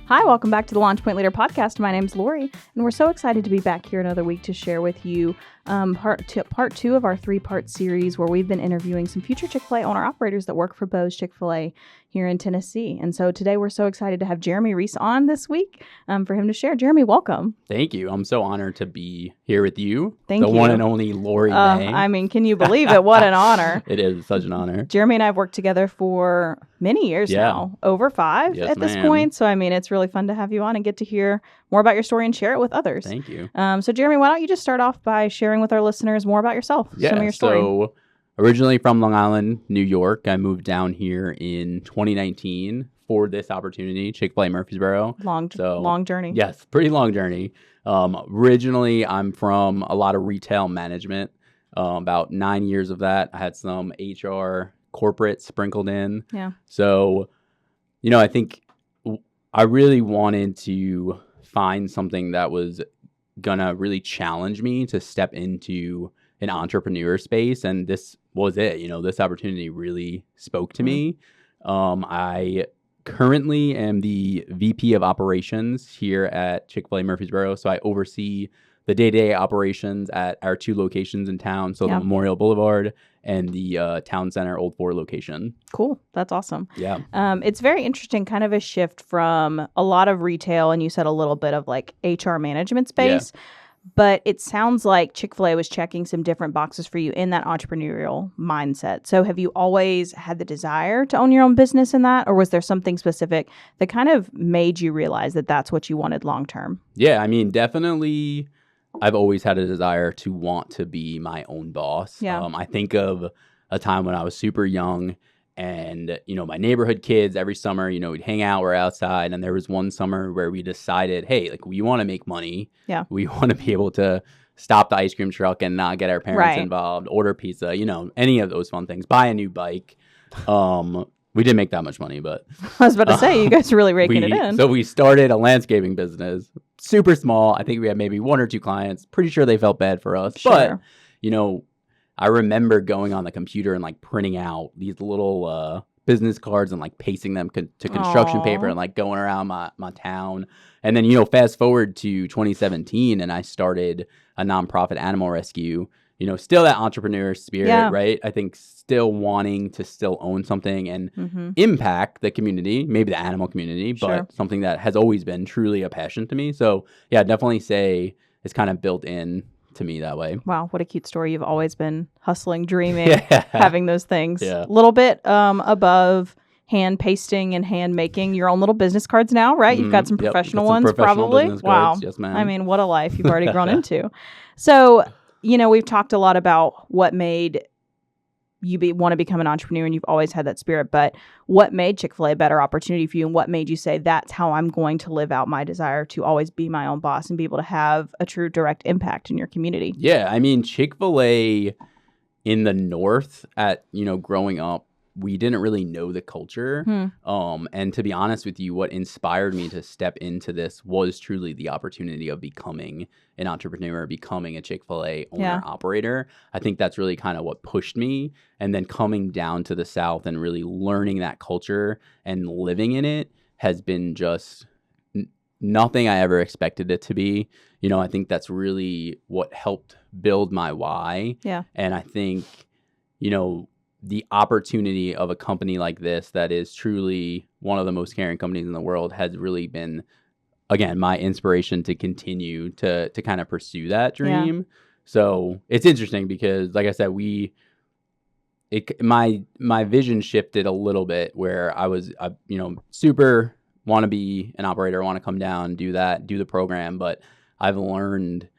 Hi, welcome back to the Launch Point Leader Podcast. My name's Lori, and we're so excited to be back here another week to share with you part two of our three-part series where we've been interviewing some future Chick-fil-A owner-operators that work for Bo's Chick-fil-A here in Tennessee. And so today we're so excited to have Jeremy Riess on this week for him to share. Jeremy, welcome. Thank you. I'm so honored to be here with you. Thank you. The one and only Lori May. I mean, can you believe it? What an honor. It is such an honor. Jeremy and I have worked together for many years now, over 5 at this point. So, I mean, it's really fun to have you on and get to hear more about your story and share it with others. Thank you. So, Jeremy, why don't you just start off by sharing with our listeners more about yourself, some of your story. So originally from Long Island, New York, I moved down here in 2019 for this opportunity, Chick-fil-A Murfreesboro. Long journey. Yes, pretty long journey. Originally, I'm from a lot of retail management, about 9 years of that. I had some HR, corporate sprinkled in. Yeah. So, I think I really wanted to find something that was gonna really challenge me to step into an entrepreneur space, and this was it. This opportunity really spoke to me. I currently am the VP of operations here at Chick-fil-A Murfreesboro, so I oversee the day-to-day operations at our 2 locations in town, so the Memorial Boulevard and the Town Center Old Fort location. Cool. That's awesome. Yeah. It's very interesting, kind of a shift from a lot of retail, and you said a little bit of like HR management space, but it sounds like Chick-fil-A was checking some different boxes for you in that entrepreneurial mindset. So have you always had the desire to own your own business in that, or was there something specific that kind of made you realize that that's what you wanted long term? Yeah, I mean, definitely I've always had a desire to want to be my own boss. Yeah. I think of a time when I was super young and, my neighborhood kids every summer, we'd hang out, we're outside. And there was one summer where we decided, hey, like we want to make money. Yeah. We want to be able to stop the ice cream truck and not get our parents involved, order pizza, any of those fun things, buy a new bike. We didn't make that much money, but I was about to say, you guys are really raking it in. So we started a landscaping business, super small. I think we had maybe 1 or 2 clients. Pretty sure they felt bad for us. Sure. But, I remember going on the computer and like printing out these little business cards and like pasting them to construction paper and like going around my town. And then, fast forward to 2017 and I started a nonprofit animal rescue. Still that entrepreneur spirit, right? I think still wanting to still own something and impact the community, maybe the animal community, but something that has always been truly a passion to me. So yeah, I'd definitely say it's kind of built in to me that way. Wow, what a cute story. You've always been hustling, dreaming, having those things. A little bit above hand pasting and hand making your own little business cards now, right? You've got some professional ones probably. Wow. Yes, ma'am. I mean, what a life you've already grown into. So, we've talked a lot about what made you want to become an entrepreneur, and you've always had that spirit, but what made Chick-fil-A a better opportunity for you, and what made you say, that's how I'm going to live out my desire to always be my own boss and be able to have a true direct impact in your community? Yeah, I mean, Chick-fil-A in the North growing up, we didn't really know the culture. And to be honest with you, what inspired me to step into this was truly the opportunity of becoming an entrepreneur, becoming a Chick-fil-A owner-operator. I think that's really kind of what pushed me. And then coming down to the South and really learning that culture and living in it has been just nothing I ever expected it to be. I think that's really what helped build my why. Yeah. And I think, the opportunity of a company like this that is truly one of the most caring companies in the world has really been, again, my inspiration to continue to kind of pursue that dream. Yeah. So it's interesting because, like I said, my vision shifted a little bit where I was, super want to be an operator, want to come down, do the program, but I've learned,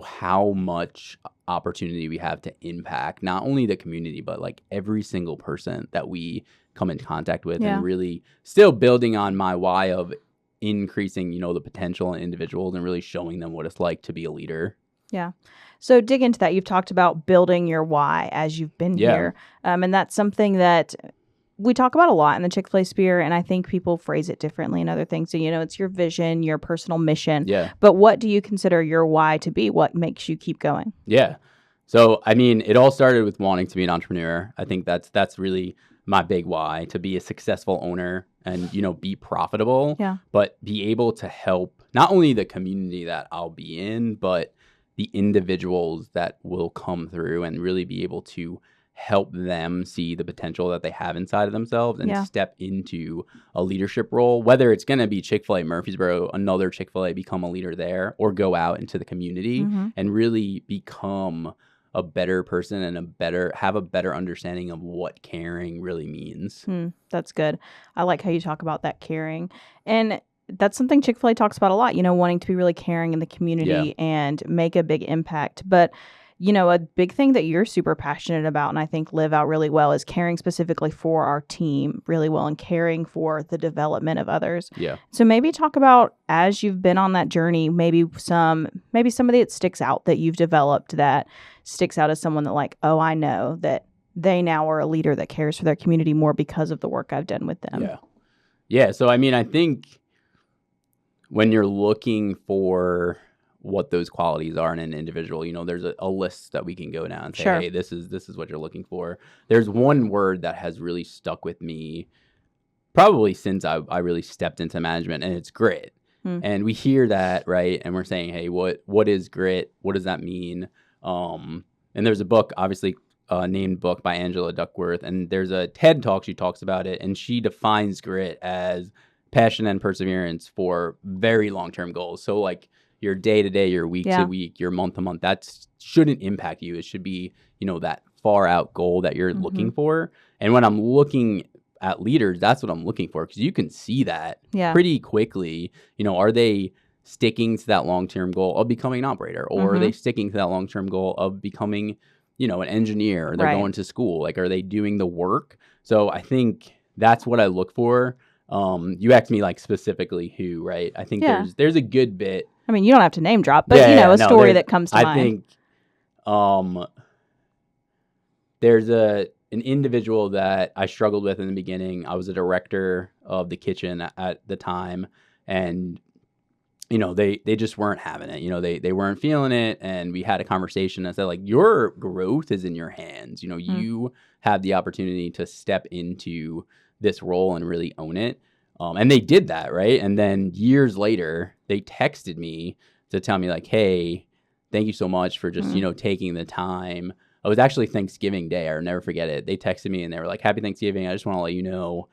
how much opportunity we have to impact not only the community, but like every single person that we come in contact with, and really still building on my why of increasing, the potential in individuals and really showing them what it's like to be a leader. Yeah. So dig into that. You've talked about building your why as you've been here. And that's something that we talk about a lot in the Chick-fil-A sphere, and I think people phrase it differently in other things. So, it's your vision, your personal mission. Yeah. But what do you consider your why to be? What makes you keep going? Yeah. So, I mean, it all started with wanting to be an entrepreneur. I think that's really my big why, to be a successful owner and, be profitable, but be able to help not only the community that I'll be in, but the individuals that will come through, and really be able to help them see the potential that they have inside of themselves and step into a leadership role, whether it's going to be Chick-fil-A Murfreesboro, another Chick-fil-A, become a leader there, or go out into the community and really become a better person and have a better understanding of what caring really means. That's good. I like how you talk about that caring. And that's something Chick-fil-A talks about a lot, wanting to be really caring in the community and make a big impact. But, a big thing that you're super passionate about, and I think live out really well, is caring specifically for our team really well and caring for the development of others. Yeah. So maybe talk about, as you've been on that journey, maybe somebody that sticks out that you've developed that sticks out as someone that like, oh, I know that they now are a leader that cares for their community more because of the work I've done with them. Yeah. Yeah. So, I think when you're looking for what those qualities are in an individual, there's a list that we can go down and say, hey, this is what you're looking for. There's one word that has really stuck with me probably since I really stepped into management, and it's grit. And we hear that, right? And we're saying, hey, what is grit? What does that mean? And there's a book, obviously, named book by Angela Duckworth, and there's a TED Talk, she talks about it, and she defines grit as passion and perseverance for very long-term goals. So like your day-to-day, your week-to-week, your month-to-month, that shouldn't impact you. It should be, that far-out goal that you're looking for. And when I'm looking at leaders, that's what I'm looking for, because you can see that pretty quickly. Are they sticking to that long-term goal of becoming an operator, or are they sticking to that long-term goal of becoming, an engineer, or they're going to school? Like, are they doing the work? So I think that's what I look for. You asked me like specifically who, right? I think there's a good bit. I mean, you don't have to name drop, but a story that comes to mind. I think there's an individual that I struggled with in the beginning. I was a director of the kitchen at the time, and they just weren't having it. They weren't feeling it, and we had a conversation that said, like, your growth is in your hands. You have the opportunity to step into this role and really own it. And they did that, right? And then years later, they texted me to tell me like, hey, thank you so much for just, taking the time. It was actually Thanksgiving Day. I'll never forget it. They texted me and they were like, happy Thanksgiving. I just want to let you know,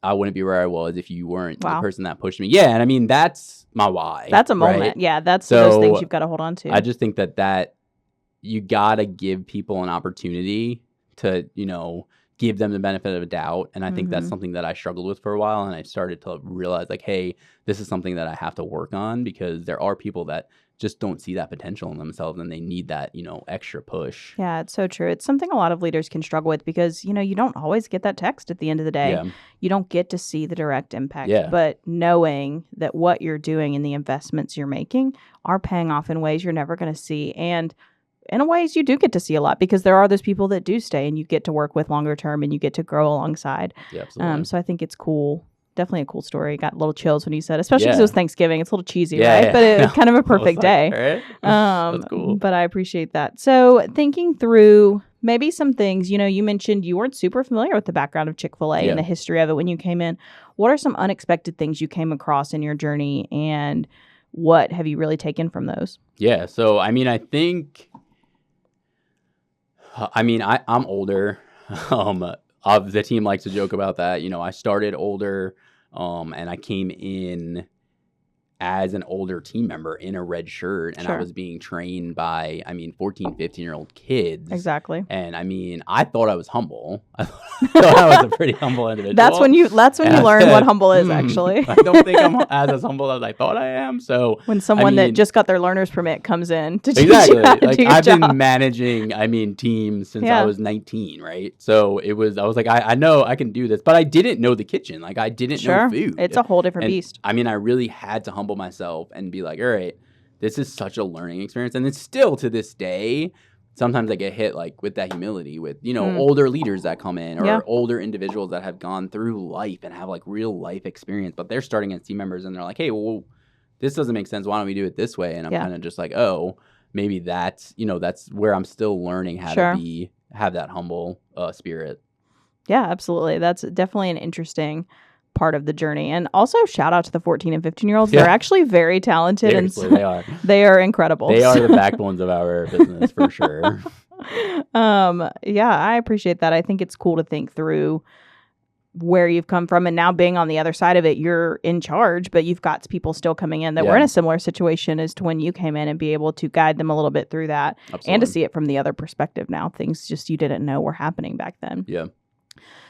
I wouldn't be where I was if you weren't the person that pushed me. Yeah. And I mean, that's my why. That's a moment. Right? Yeah. That's those things you've got to hold on to. I just think that you got to give people an opportunity to, give them the benefit of a doubt. And I think that's something that I struggled with for a while. And I started to realize like, hey, this is something that I have to work on, because there are people that just don't see that potential in themselves, and they need that, extra push. Yeah, it's so true. It's something a lot of leaders can struggle with, because, you don't always get that text at the end of the day. Yeah. You don't get to see the direct impact, but knowing that what you're doing and the investments you're making are paying off in ways you're never going to see. And in ways you do get to see a lot, because there are those people that do stay and you get to work with longer term and you get to grow alongside. Yeah, absolutely. So I think it's cool. Definitely a cool story. Got little chills when you said, especially because it was Thanksgiving. It's a little cheesy, right? Yeah. But it was kind of a perfect day. Right? That's cool. But I appreciate that. So thinking through maybe some things, you mentioned you weren't super familiar with the background of Chick-fil-A and the history of it when you came in. What are some unexpected things you came across in your journey, and what have you really taken from those? Yeah. So, I think... I'm older. The team likes to joke about that. I started older, and I came in as an older team member in a red shirt, and I was being trained by, 14, 15-year-old kids. Exactly. And I thought I was humble. I thought I was a pretty humble individual. That's when you learn what humble is, actually. I don't think I'm as humble as I thought I am. So when someone that just got their learner's permit comes in to teach you how to do your I've job. been managing, teams since I was 19, right? So I was like, I know I can do this, but I didn't know the kitchen. Like, I didn't know food. It's a whole different beast. I really had to humble myself and be like, all right, this is such a learning experience. And it's still to this day, sometimes I get hit like with that humility with, older leaders that come in, or older individuals that have gone through life and have like real life experience, but they're starting as team members and they're like, hey, well, this doesn't make sense. Why don't we do it this way? And I'm kind of just like, oh, maybe that's, that's where I'm still learning how to have that humble spirit. Yeah, absolutely. That's definitely an interesting part of the journey. And also shout out to the 14 and 15-year-olds. They're actually very talented. Seriously, they are. They are incredible. They are the backbones of our business for sure. Yeah, I appreciate that. I think it's cool to think through where you've come from, and now being on the other side of it, you're in charge, but you've got people still coming in that were in a similar situation as to when you came in, and be able to guide them a little bit through that. Absolutely. And to see it from the other perspective now, things just you didn't know were happening back then. Yeah.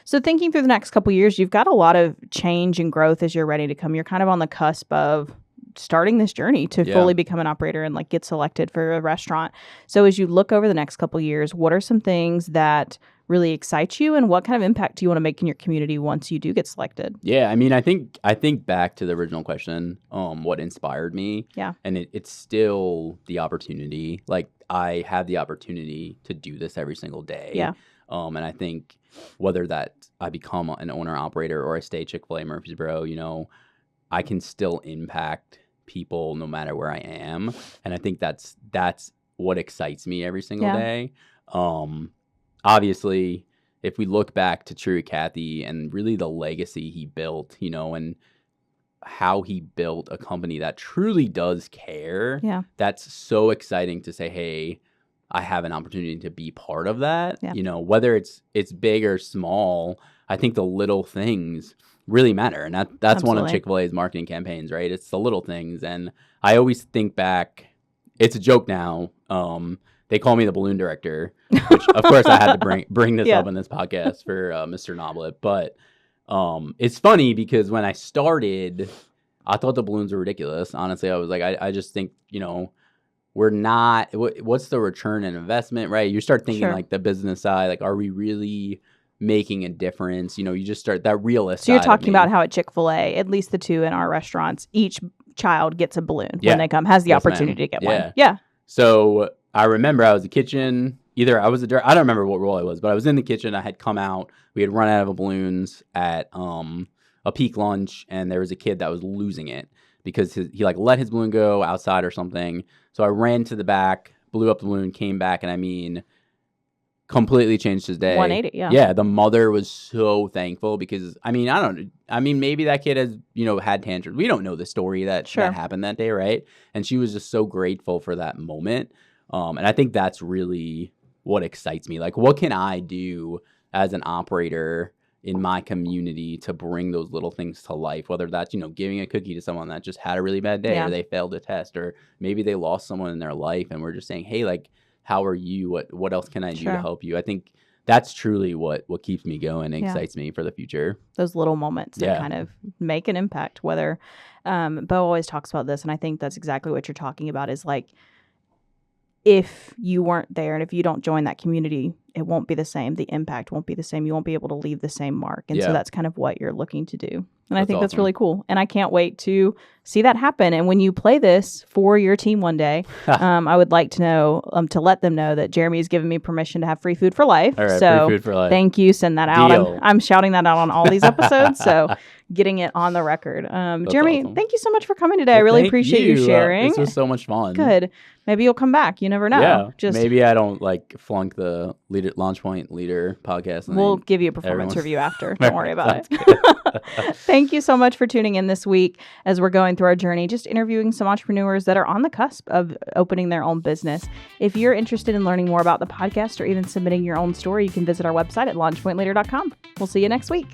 So thinking through the next couple of years, you've got a lot of change and growth as you're ready to come. You're kind of on the cusp of starting this journey to fully become an operator and like get selected for a restaurant. So as you look over the next couple of years, what are some things that really excite you, and what kind of impact do you want to make in your community once you do get selected? Yeah, I mean, I think back to the original question, what inspired me. Yeah. And it's still the opportunity. Like, I have the opportunity to do this every single day. Yeah. And I think whether that I become an owner operator or I stay Chick-fil-A Murfreesboro, you know, I can still impact people no matter where I am. And I think that's what excites me every single day. Obviously, if we look back to True Cathy and really the legacy he built, you know, and how he built a company that truly does care, that's so exciting to say, hey, I have an opportunity to be part of that. Yeah. You know, whether it's big or small, I think the little things really matter. And that's Absolutely. One of Chick-fil-A's marketing campaigns, right? It's the little things. And I always think back, it's a joke now. They call me the balloon director, which of course I had to bring this up in this podcast for Mr. Noblet. But it's funny because when I started, I thought the balloons were ridiculous. Honestly, I was like, I just think, you know, we're not, what's the return on investment, right? You start thinking like the business side, like, are we really making a difference? You know, you just start that realist. So you're talking about how at Chick-fil-A, at least the two in our restaurants, each child gets a balloon when they come, has the opportunity to get one. Yeah. So I remember I was in the kitchen. Either I was I don't remember what role I was, but I was in the kitchen. I had come out. We had run out of balloons at a peak lunch, and there was a kid that was losing it because he like let his balloon go outside or something. So I ran to the back, blew up the balloon, came back, and I mean, completely changed his day. 180, yeah. Yeah, the mother was so thankful because, I mean, maybe that kid has, you know, had tantrums. We don't know the story that happened that day, right? And she was just so grateful for that moment. And I think that's really what excites me. Like, what can I do as an operator in my community to bring those little things to life? Whether that's, you know, giving a cookie to someone that just had a really bad day or they failed a test, or maybe they lost someone in their life and we're just saying, hey, like, how are you? What else can I do to help you? I think that's truly what keeps me going and excites me for the future. Those little moments that kind of make an impact. Whether Bo always talks about this, and I think that's exactly what you're talking about, is like, if you weren't there and if you don't join that community, it won't be the same. The impact won't be the same. You won't be able to leave the same mark. And so that's kind of what you're looking to do. And I think that's really cool. And I can't wait to see that happen. And when you play this for your team one day, I would like to know, to let them know that Jeremy has given me permission to have free food for life. All right, so free food for life. Thank you. Send that out. I'm shouting that out on all these episodes. So getting it on the record. Jeremy, thank you so much for coming today. I really appreciate you sharing. This was so much fun. Good. Maybe you'll come back. You never know. Yeah. Maybe I don't like flunk the Launch Point Leader podcast. We'll give you a performance review after. Don't worry about it. Thank you so much for tuning in this week as we're going through our journey, just interviewing some entrepreneurs that are on the cusp of opening their own business. If you're interested in learning more about the podcast or even submitting your own story, you can visit our website at launchpointleader.com. We'll see you next week.